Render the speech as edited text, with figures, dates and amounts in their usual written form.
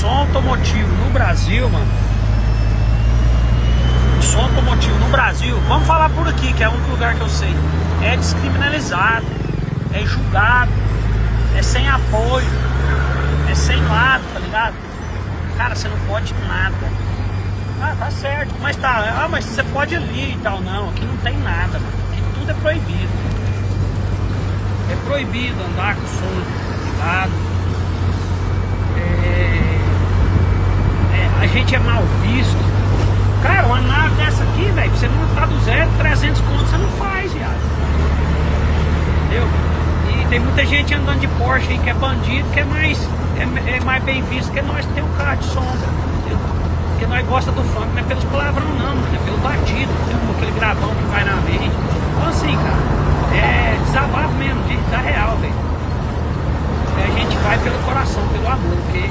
som automotivo no Brasil, mano. O som automotivo no Brasil, vamos falar por aqui, que é o único lugar que eu sei. É descriminalizado, é julgado, é sem apoio, é sem lado, tá ligado? Cara, você não pode nada. Ah, tá certo, mas tá. Ah, mas você pode ali e tal. Não, aqui não tem nada, mano. Aqui tudo é proibido. É proibido andar com som ligado. A gente é mal visto. Cara, uma nave dessa aqui, velho, você não tá do 0 a 300 conto, você não faz, viado. Entendeu? E tem muita gente andando de Porsche aí que é bandido, que é mais bem visto que nós que tem um carro de sombra. Entendeu? Porque nós gosta do funk, não é pelos palavrão não, mano, é pelo batido, aquele gravão que vai na mente. Então assim, cara, é desabafo mesmo, da real, velho. A gente vai pelo coração, pelo amor, porque